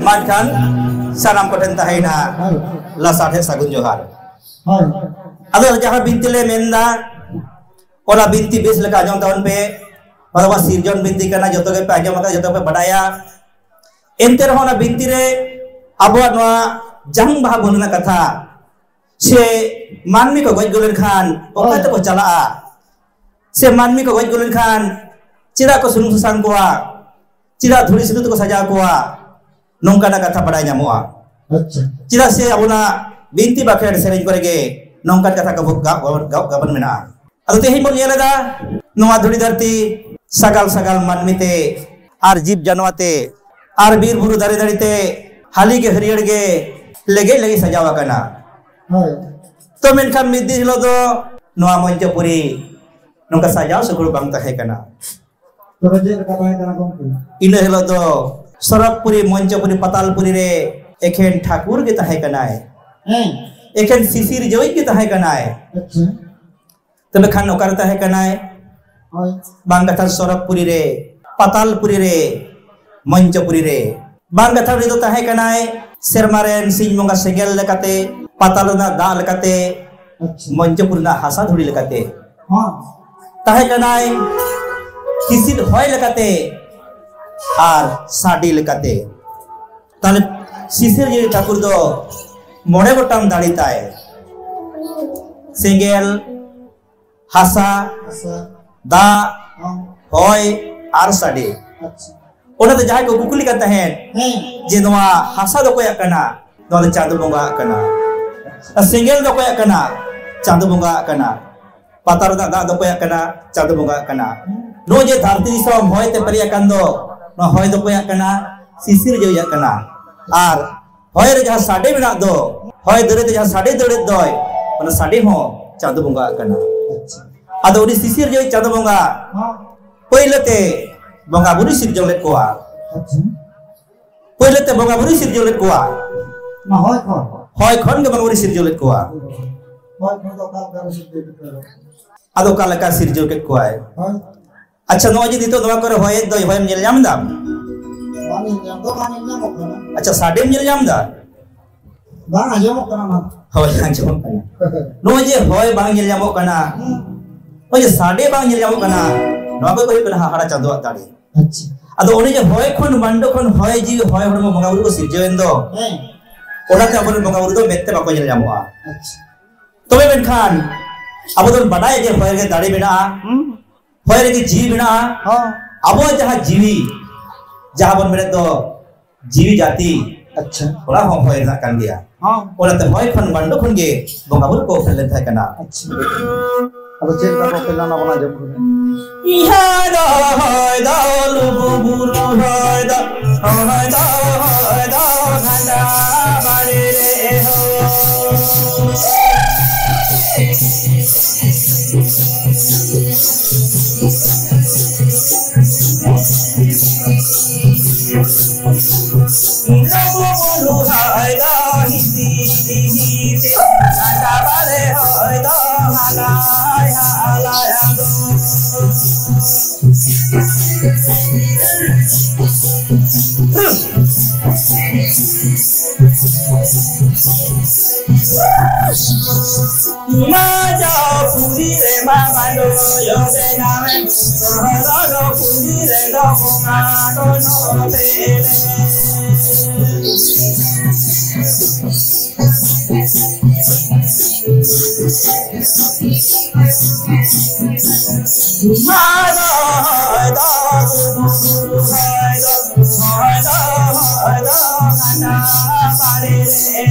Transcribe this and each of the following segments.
mankan sanam koten tahina lasathe sagun johar ado jaha binti le menda ona binti bes leka ajong tahun pe bahwa sirjon binti kana joto ge pe ajong maka joto pe badaya enter hona binti re abuat noa jang baha bonuna katha se manmi ko goj gulen khan oka te ko chala se manmi ko goj gulen khan cira ko sunung susang koa cira dhuri sidu ko saja koa nongka na katha badai nyamoa cira se abuna binti bakhe sereng korege nongka katha ko gaban mena ado tehi mon yelada noa dhuri dharti sagal sagal manmi te ar jib janwate ar bir buru dare dare te hali ge hariyer ge lege lege sajawa kana तो मेनखान मिदी हिलो दो नोआ मंचपुरी नोंका साजाव सुकुर बांग ताहे कना तो जे कथा है कना गमके इन हिलो दो सरकपुरी मंचपुरी पतालपुरी रे एखेन ठाकुर के ताहे कना है एखेन सिसिर जोई के ताहे कना है अच्छा तो मेखान नोकार ताहे कना है बांग कथा सरकपुरी रे पतालपुरी रे मंचपुरी रे बांग कथा रे तो ताहे कना है सेरमारेन सिंह मंगा सेगेल लेकाते पातालना दा लेकाते मंचपुरना हासा धुड़ी लेकाते ताहे कनाय किसिद होय लेकाते आर साडी लेकाते ताले सिसिर जे ठाकुर दो मोड़े गोटाम दाड़ी ताय सेगेल हासा दा होय आर साडी ओना तो जाय को कुकुली का तहेन जे नोआ हासा दो कोया कना नोआ चांदो बोंगा कना सेंगेल दो कोया कना चांदो बोंगा कना पातार दा दो कोया कना चांदो बोंगा कना नो जे धरती दिसम होय ते परिया कांदो नो होय दो कोया कना सिसिर जोया कना आर होय रे जहा साडे मेना दो होय दरे ते जहा साडे दरे दोय ओना साडे हो चांदो बोंगा कना आदो उडी सिसिर जोय चांदो बोंगा पहिले बोंगा बुरी सिरजों लेट कोआ पहिले ते बोंगा बुरी सिरजों लेट कोआ ना होय खन के बोंगा बुरी सिरजों लेट कोआ होय खन तो काल कर सिरजों लेट कोआ आदो काल का सिरजों लेट कोआ अच्छा नो जी दितो नोवा करे होय दो होय मिल जाम दा बानी जाम दो बानी जाम कोना अच्छा साडे मिल जाम दा बांग आजम कोना ना होय आजम कोना नो जे होय बांग मिल जाम कोना ओय साडे बांग मिल जाम कोना नोवा को कोई हाड़ा चांदो ताड़ी अच्छा अदो ओने जे होय खन मांडो खन होय जी होय हरमो बंगाबुरु को सिरजेन दो ओना ते अपन बंगाबुरु दो मेते बाको जल जामोआ अच्छा तबे मेनखान अब तो बडाय जे होय के दाड़ी बिना होय रे की जीव बिना हां अबो जहां जीवी जहां बन मेरे तो जीवी जाति अच्छा ओला हो होय ना कान गया हां ओला ते होय खन मांडो खन के बंगाबुरु को फैले था कना अच्छा अब चेक का पहला ना बना जब इहा दा होय दा लुबु बुरु होय दा खांदा बारे रे हो लुबु बुरु होय दा हिंदी खांदा बारे होय दा हालाय हालाय Maja puri re mamando yo se name Sohara puri re do kumado no pele Maja da guru da kana pare re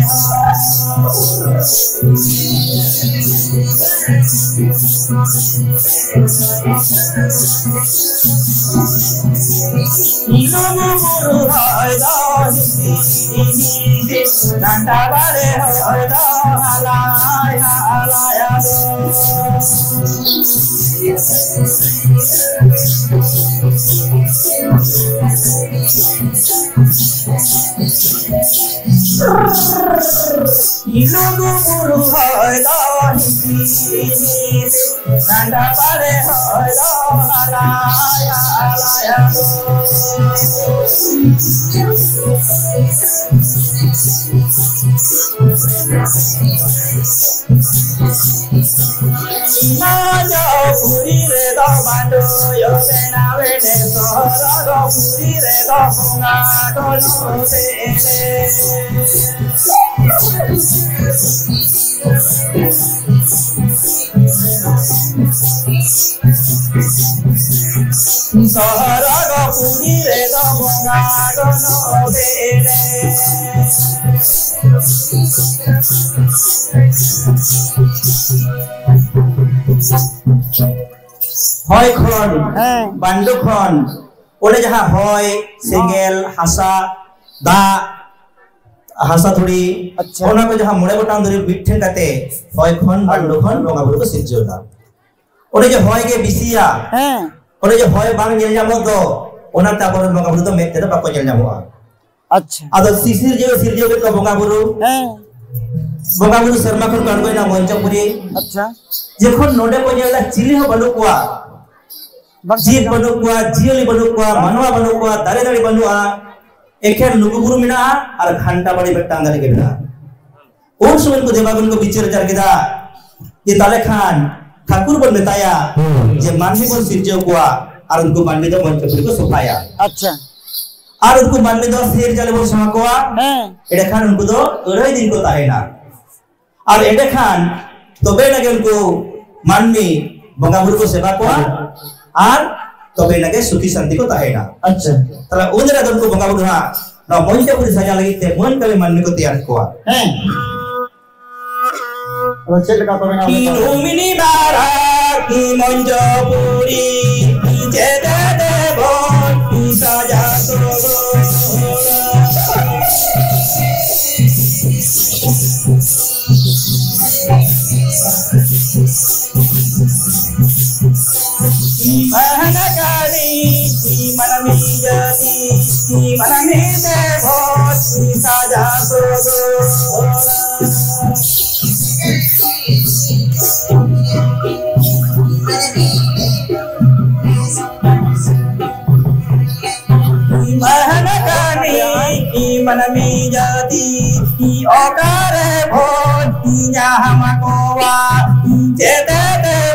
Ilomu guru hoy da hindi nanda bare hoy da halay halay Ilomu guru hoy da hindi nanda bare hoy da halay halay Puri re do bunga dono tele Sahara puri re do bunga dono tele Hoy khon bandu khon ole jaha hoy sengel hasa da hasa thuri ona ko jaha mole gotang duri bithen kate hoy khon bandu khon bonga buru ko sirjona ole je hoy ge bisia ole je hoy bang nyel jamok do ona ta bor bonga buru to mette do bako nyel jamoa acha ado sisir je ko bonga buru bonga buru serma khon kan goina monchapuri acha jekhon node ko nyela chili ho balu kwa जीव बनुआ जियली बनुआ मनवा बनुआ दारे दारे बनुआ एखेर लुगुबुरु मिना और घंटा बड़ी बेटांग दारे के बिना उन समय को देवागुन को बिचार जार केदा ये ताले खान ठाकुर बन बताया जे मानवी बन सिरजो कुआ और उनको मानवी दो मंचपुरी को सुखाया अच्छा और उनको मानवी दो शेर जाले बन समा कुआ एडे खान उनको दो अढ़ाई दिन को ताहेना और एडे खान तो बेना के उनको मानवी बंगाबुरु को सेवा कुआ और तबे लगे सुखी शांति को ताहेना अच्छा तला उनरा दम को बंगा बुढ़ा ना मंचे पुरी सजा लगी ते मन कले मन को तैयार कोआ हैं और चल का तबे ना की मिनी मारा की मंजो पुरी जे दे दे बोल की सजा तो Mana kali di mana menjadi di mana menebot di saja Mana kali di mana menjadi di okare bot di nyahamakowa jete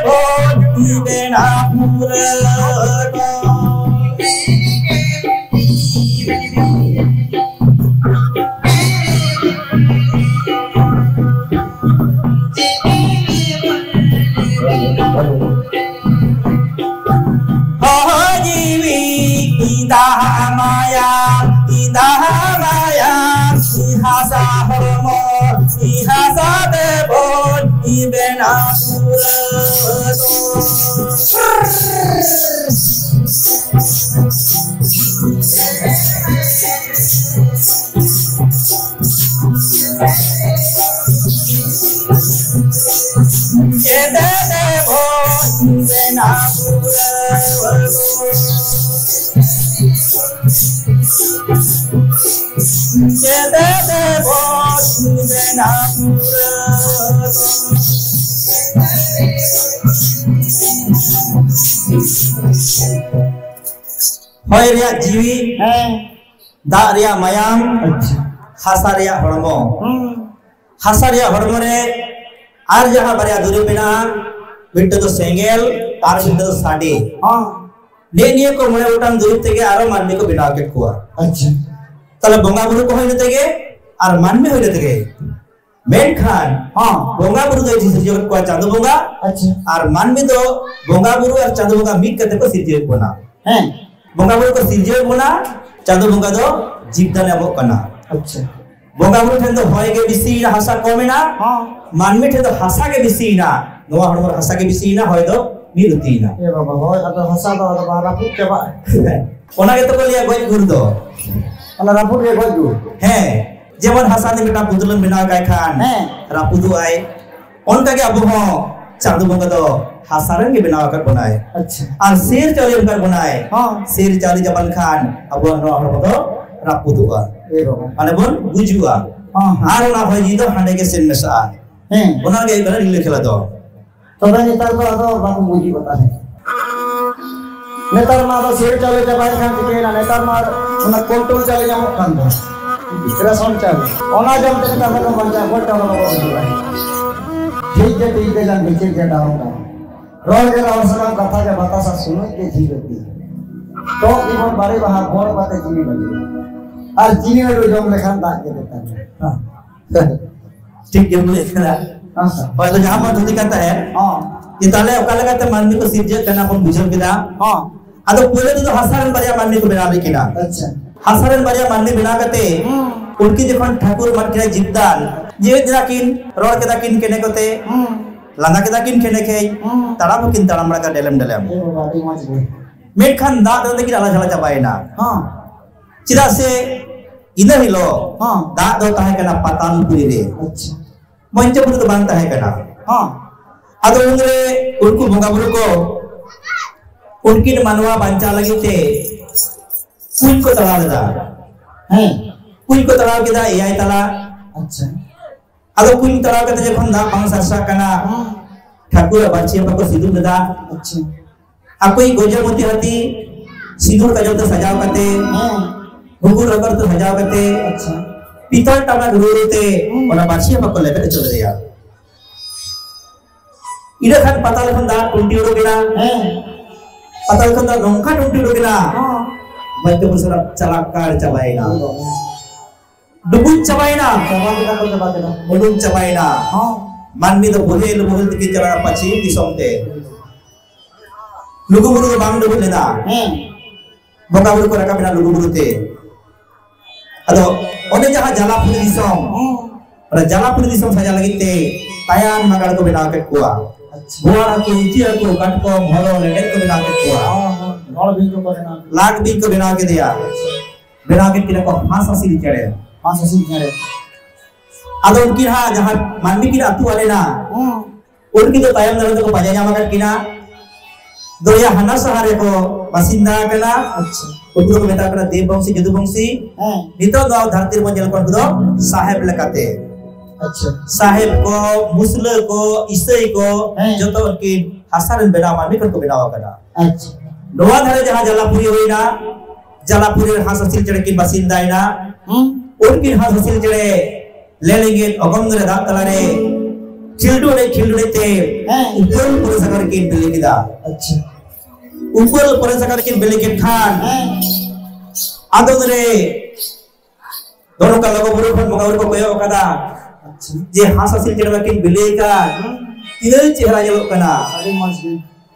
bot di benapura ihasa hormo ihasa debon ibenapura jete debon ibenapura Jete debot benapura Hoy riya jiwi da riya mayam hasa riya hormo hasa riya hormo re ar jaha barya duri bina bittu to sengel tar bittu to sadi ne niye ko mone utang duri tege aro manmi ko bina ke kuwa acha तले बंगा बुरु को होइने तेगे और मान में होइने तेगे main Khan हां बंगा बुरु दे सिरजो को चांदो बंगा अच्छा और मान में दो बंगा बुरु और चांदो बंगा मिट करते को सिरजो बना हैं बंगा बुरु को सिरजो बना चांदो बंगा दो जीवदान एबो कना अच्छा बंगा बुरु ठेन दो होय के बिसी ना हासा कोमेना हां मान में ठेन दो हासा के बिसी ना नवा हड़मर हासा के बिसी ना होय दो मिरुती ना ए बाबा होय अतो हासा दो बारा पुत चबा ओना के तो को लिया गोई गुर दो अला रापुर के गोजू है जेवन हासा ने बेटा पुतलन बिना काय खान है रापुदु आए उनका के अब हो चांदू बंगा दो हासा रंग के बिना कर बनाए अच्छा और शेर चाली कर बनाए हां शेर चाली जबन खान अब नो हम तो रापुदुआ ए बाबा अने बोल बुजुआ हां आर ना होई जी तो हांडे के सेन मेसा है ओना के कर लिख खेला दो तो नेतार को बाबू बुझी बता है नेतार मा तो शेर चाले जबान खान के ना नेतार मा उना कंट्रोल चाले जामो खान दो इतरा सोन चाले ओना जम तक का मतलब बन जा बोटा ना ठीक है जान नीचे के डाउन रोज के अवसर कथा के बतासा सुनो के ठीक है तो इमन बारे बाहर बोल पाते चीनी लगी और चीनी में जो जम लेखन दाग के देता है ठीक है बोले करा और तो जहां पर धोती कहता है हां ये ताले ओका लगाते मानवी को सिरजे करना अपन बुझल किना हां अदो पहले तो हसारन बरिया मानवी को बनावे किना अच्छा हसारन बरिया मानवी बना करते उनकी जखन ठाकुर मन के जिद्दान जे जराकिन रोड के दाकिन केने कोते लांदा के दाकिन केने के ताराम किन ताराम बड़ा का डेलम डेलम ए बाबा मज गए मेखान दा दो देखि आला झाला चाबायना हां चिदा से इधर ही लो हां दा दो ताहे कना पतालपुरी रे अच्छा मंचपुर तो बांधता है कना हां अदो उनरे उनको भंगा बुरु को उनकी मानवा बांचा लगी थे कुछ को तला लगा हैं कुछ को तला के दा एआई तला अच्छा अदो कुछ तला के जखन दा बांग सरसा कना ठाकुर बाची को सिद्धू लदा अच्छा आपको गोजरमती हती सिंदूर का जब तो सजाव करते घुंघरू रबर तो सजाव करते अच्छा पीतल टमा गुरुते और बादशाह पक्को लेकर चल दिया इधर खान पता लखन दा टुंटी उड़ो गिना पता लखन दा नौका टुंटी उड़ो गिना बच्चों को सब चलाकार चबाएगा डुबुन चबाएगा डुबुन चबाएगा मानवी तो बोले लोगों के चला पश्चिम दिसोंते लुगु बुरु के बांग डुबुन लेना बंगा बुरु को रखा बिना लुगु बुरु ते अदो ओने जहां जलापुरी दिसोम और जलापुरी दिसोम सजा लगी ते तायान मगाड़ को बना के कुआ बुआ को इचिया को कट को भलो लेने को बना के कुआ नौड़ भी को बना लाख भी को बना के दिया बना के तिला को फांसी चढ़े अदो उनकी हां जहां मानवी की अतु वाले ना उनकी तो तायम नरद को पजा जामा कर किना दोया हना सहारे को बासिंदा कना अच्छा उनको को मेता कना देव वंशी जदु वंशी नितो दो धरती मंजल को दो साहेब लकाते अच्छा साहेब को मुस्ल को ईसाई को जो तो उनकी हसन बेना मानवी को बेनावा कना अच्छा नोवा धरे जहां जलापुरी होइना जलापुरी हाससिल चढ़े की बासिंदा आइना उनकी हाससिल चढ़े ले लेंगे अगंगरे दात तलारे खिलडुड़े ते ऊपर पुरे सकर के बिले किदा अच्छा ऊपर पुरे सकर के बिले के खान आदोरे दोनों का लगो बुरु फन मगावर को कयो कदा अच्छा जे हाससिल चढ़वा के बिले का तिने चेहरा जलो कना अरे मस्त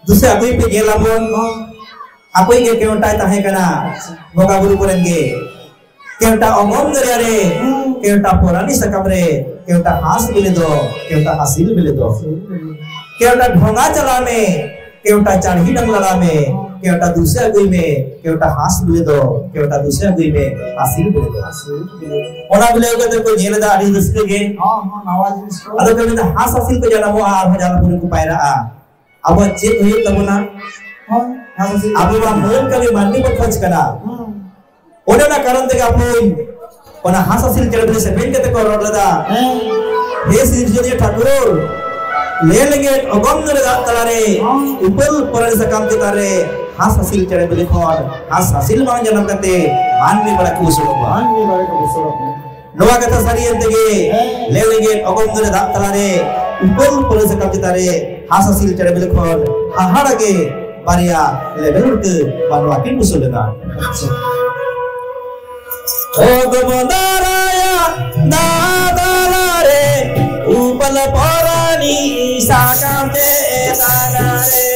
दूसरे अगुई पे गेला बोन अगुई के केवटा ताहे कना मगावर पुरंगे केवटा अमम रे केवटा पुरानी सकम रे केवटा हास बिले दो केवटा हासिल बिले दो केवटा ढोंगा चला में केवटा चढ़ी डंग लड़ा में केवटा दूसरे अगुई में केवटा हास बिले दो केवटा दूसरे अगुई में हासिल बिले दो ओना बिले को तो कोई जेल दा आदि दसके गे हां हां नवाज इसको अदो के हास हासिल को जाना वो आ जाला पुरी को पायरा आ अब चेक होई तब ना हां हास हासिल अब वा मोल कभी माननी को खर्च करा ओने ना कारण ते अपन ओना हाससिल चढ़बे से बेन के को रोड लदा हे सिरजनी ठाकुर ले लेंगे अगम रे दात तलारे ऊपर परन से काम के तारे हाससिल चढ़बे लिखोन हाससिल मान जन्म करते मानवी बड़ा कुसुरो नोवा कथा सारी अंतगे ले लेंगे अगम रे दात तलारे ऊपर परन से काम के तारे हाससिल चढ़बे लिखोन हाहाड़गे बारिया लेवल के मानवा की कुसुलगा ओ गोमदाराया दादाला रे उपल परानी साकाम ते ताना रे